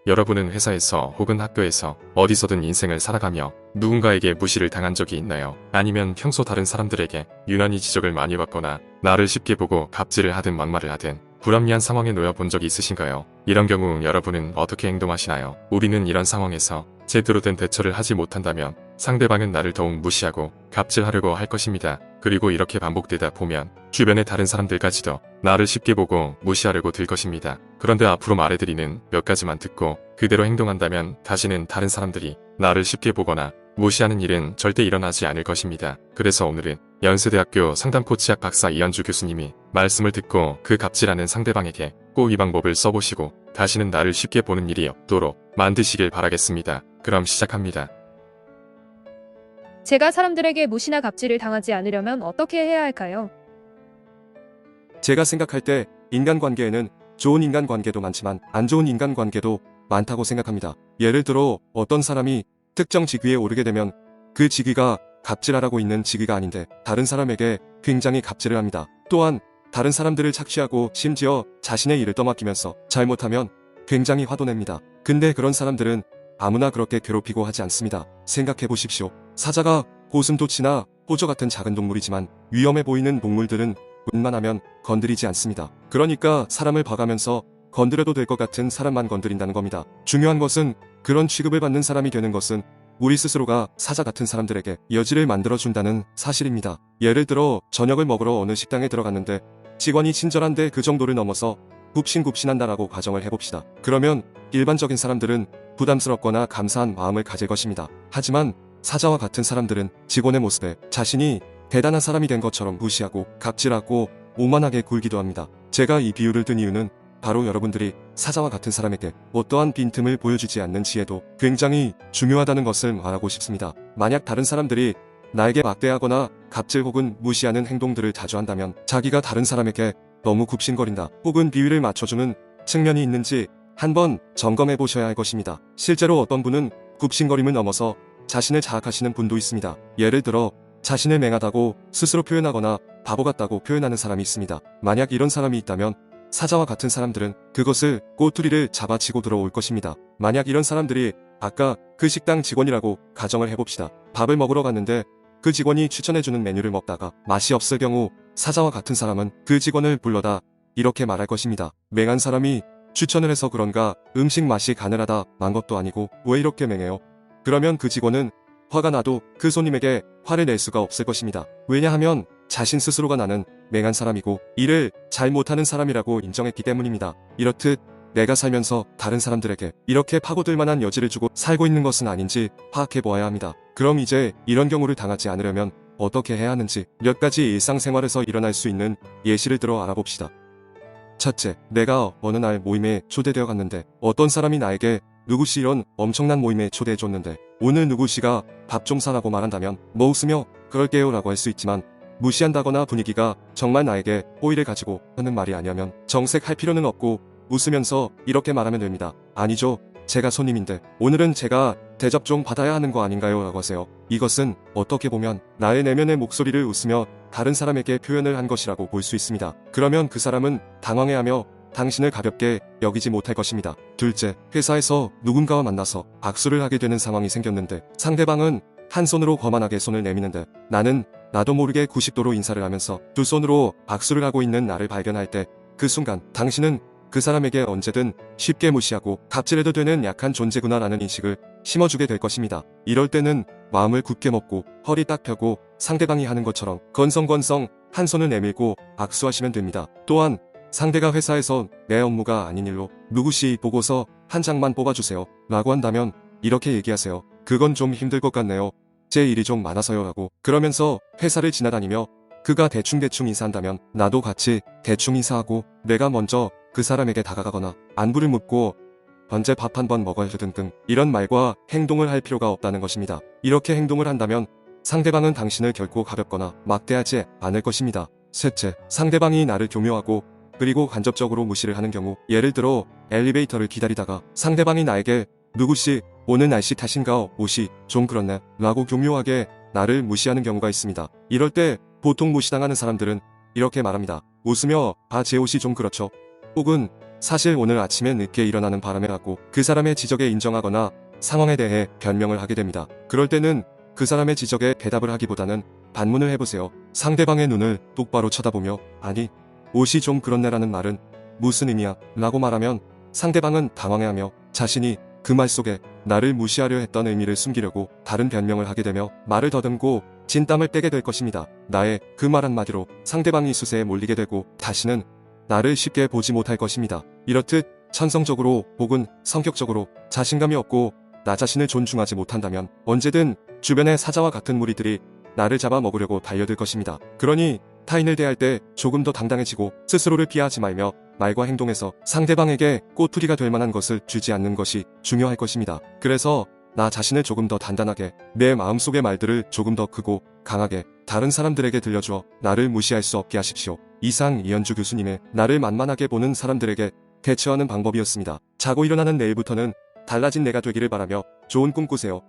여러분은 회사에서 혹은 학교에서 어디서든 인생을 살아가며 누군가에게 무시를 당한 적이 있나요? 아니면 평소 다른 사람들에게 유난히 지적을 많이 받거나 나를 쉽게 보고 갑질을 하든 막말을 하든 불합리한 상황에 놓여 본 적이 있으신가요? 이런 경우 여러분은 어떻게 행동하시나요? 우리는 이런 상황에서 제대로 된 대처를 하지 못한다면 상대방은 나를 더욱 무시하고 갑질하려고 할 것입니다. 그리고 이렇게 반복되다 보면 주변의 다른 사람들까지도 나를 쉽게 보고 무시하려고 들 것입니다. 그런데 앞으로 말해드리는 몇 가지만 듣고 그대로 행동한다면 다시는 다른 사람들이 나를 쉽게 보거나 무시하는 일은 절대 일어나지 않을 것입니다. 그래서 오늘은 연세대학교 상담코치학 박사 이현주 교수님이 말씀을 듣고 그 갑질하는 상대방에게 꼭 이 방법을 써보시고 다시는 나를 쉽게 보는 일이 없도록 만드시길 바라겠습니다. 그럼 시작합니다. 제가 사람들에게 무시나 갑질을 당하지 않으려면 어떻게 해야 할까요? 제가 생각할 때 인간관계에는 좋은 인간관계도 많지만 안 좋은 인간관계도 많다고 생각합니다. 예를 들어 어떤 사람이 특정 직위에 오르게 되면 그 직위가 갑질하라고 있는 직위가 아닌데 다른 사람에게 굉장히 갑질을 합니다. 또한 다른 사람들을 착취하고 심지어 자신의 일을 떠맡기면서 잘못하면 굉장히 화도 냅니다. 근데 그런 사람들은 아무나 그렇게 괴롭히고 하지 않습니다. 생각해 보십시오. 사자가 고슴도치나 호저 같은 작은 동물이지만 위험해 보이는 동물들은 웬만하면 건드리지 않습니다. 그러니까 사람을 봐가면서 건드려도 될 것 같은 사람만 건드린다는 겁니다. 중요한 것은 그런 취급을 받는 사람이 되는 것은 우리 스스로가 사자 같은 사람들에게 여지를 만들어준다는 사실입니다. 예를 들어 저녁을 먹으러 어느 식당에 들어갔는데 직원이 친절한데 그 정도를 넘어서 굽신굽신한다라고 가정을 해봅시다. 그러면 일반적인 사람들은 부담스럽거나 감사한 마음을 가질 것입니다. 하지만 사자와 같은 사람들은 직원의 모습에 자신이 대단한 사람이 된 것처럼 무시하고 갑질하고 오만하게 굴기도 합니다. 제가 이 비유를 든 이유는 바로 여러분들이 사자와 같은 사람에게 어떠한 빈틈을 보여주지 않는 지혜도 굉장히 중요하다는 것을 말하고 싶습니다. 만약 다른 사람들이 나에게 막대하거나 갑질 혹은 무시하는 행동들을 자주 한다면 자기가 다른 사람에게 너무 굽신거린다 혹은 비위를 맞춰주는 측면이 있는지 한번 점검해 보셔야 할 것입니다. 실제로 어떤 분은 굽신거림을 넘어서 자신을 자학하시는 분도 있습니다. 예를 들어 자신을 맹하다고 스스로 표현하거나 바보 같다고 표현하는 사람이 있습니다. 만약 이런 사람이 있다면 사자와 같은 사람들은 그것을 꼬투리를 잡아치고 들어올 것입니다. 만약 이런 사람들이 아까 그 식당 직원이라고 가정을 해봅시다. 밥을 먹으러 갔는데 그 직원이 추천해주는 메뉴를 먹다가 맛이 없을 경우 사자와 같은 사람은 그 직원을 불러다 이렇게 말할 것입니다. 맹한 사람이 추천을 해서 그런가 음식 맛이 가늘하다 만 것도 아니고 왜 이렇게 맹해요? 그러면 그 직원은 화가 나도 그 손님에게 화를 낼 수가 없을 것입니다. 왜냐하면 자신 스스로가 나는 맹한 사람이고 일을 잘 못하는 사람이라고 인정했기 때문입니다. 이렇듯 내가 살면서 다른 사람들에게 이렇게 파고들 만한 여지를 주고 살고 있는 것은 아닌지 파악해 보아야 합니다. 그럼 이제 이런 경우를 당하지 않으려면 어떻게 해야 하는지 몇 가지 일상생활에서 일어날 수 있는 예시를 들어 알아봅시다. 첫째, 내가 어느 날 모임에 초대되어 갔는데 어떤 사람이 나에게 누구씨 이런 엄청난 모임에 초대해줬는데 오늘 누구씨가 밥 좀 사라고 말한다면 뭐 웃으며 그럴게요 라고 할 수 있지만 무시한다거나 분위기가 정말 나에게 호의를 가지고 하는 말이 아니라면 정색할 필요는 없고 웃으면서 이렇게 말하면 됩니다. 아니죠. 제가 손님인데 오늘은 제가 대접 좀 받아야 하는 거 아닌가요? 라고 하세요. 이것은 어떻게 보면 나의 내면의 목소리를 웃으며 다른 사람에게 표현을 한 것이라고 볼 수 있습니다. 그러면 그 사람은 당황해하며 당신을 가볍게 여기지 못할 것입니다. 둘째, 회사에서 누군가와 만나서 악수를 하게 되는 상황이 생겼는데 상대방은 한 손으로 거만하게 손을 내미는데 나는 나도 모르게 90도로 인사를 하면서 두 손으로 악수를 하고 있는 나를 발견할 때 그 순간 당신은 그 사람에게 언제든 쉽게 무시하고 갑질해도 되는 약한 존재구나 라는 인식을 심어주게 될 것입니다. 이럴 때는 마음을 굳게 먹고 허리 딱 펴고 상대방이 하는 것처럼 건성건성 한 손을 내밀고 악수하시면 됩니다. 또한 상대가 회사에서 내 업무가 아닌 일로 누구씨 보고서 한 장만 뽑아주세요 라고 한다면 이렇게 얘기하세요. 그건 좀 힘들 것 같네요. 제 일이 좀 많아서요 라고. 그러면서 회사를 지나다니며 그가 대충대충 인사한다면 나도 같이 대충 인사하고 내가 먼저 그 사람에게 다가가거나 안부를 묻고 언제 밥 한번 먹어요 등등 이런 말과 행동을 할 필요가 없다는 것입니다. 이렇게 행동을 한다면 상대방은 당신을 결코 가볍거나 막대하지 않을 것입니다. 셋째, 상대방이 나를 교묘하고 그리고 간접적으로 무시를 하는 경우 예를 들어 엘리베이터를 기다리다가 상대방이 나에게 누구씨 오늘 날씨 탓인가 옷이 좀 그렇네 라고 교묘하게 나를 무시하는 경우가 있습니다. 이럴 때 보통 무시당하는 사람들은 이렇게 말합니다. 웃으며 제 옷이 좀 그렇죠. 혹은 사실 오늘 아침에 늦게 일어나는 바람에 갖고 그 사람의 지적에 인정하거나 상황에 대해 변명을 하게 됩니다. 그럴 때는 그 사람의 지적에 대답을 하기보다는 반문을 해보세요. 상대방의 눈을 똑바로 쳐다보며 아니 옷이 좀 그렇네라는 말은 무슨 의미야? 라고 말하면 상대방은 당황해하며 자신이 그 말 속에 나를 무시하려 했던 의미를 숨기려고 다른 변명을 하게 되며 말을 더듬고 진땀을 빼게 될 것입니다. 나의 그 말 한마디로 상대방이 수세에 몰리게 되고 다시는 나를 쉽게 보지 못할 것입니다. 이렇듯 천성적으로 혹은 성격적으로 자신감이 없고 나 자신을 존중하지 못한다면 언제든 주변의 사자와 같은 무리들이 나를 잡아먹으려고 달려들 것입니다. 그러니 타인을 대할 때 조금 더 당당해지고 스스로를 비하하지 말며 말과 행동에서 상대방에게 꼬투리가 될 만한 것을 주지 않는 것이 중요할 것입니다. 그래서 나 자신을 조금 더 단단하게, 내 마음속의 말들을 조금 더 크고 강하게 다른 사람들에게 들려주어 나를 무시할 수 없게 하십시오. 이상 이현주 교수님의 나를 만만하게 보는 사람들에게 대처하는 방법이었습니다. 자고 일어나는 내일부터는 달라진 내가 되기를 바라며 좋은 꿈 꾸세요.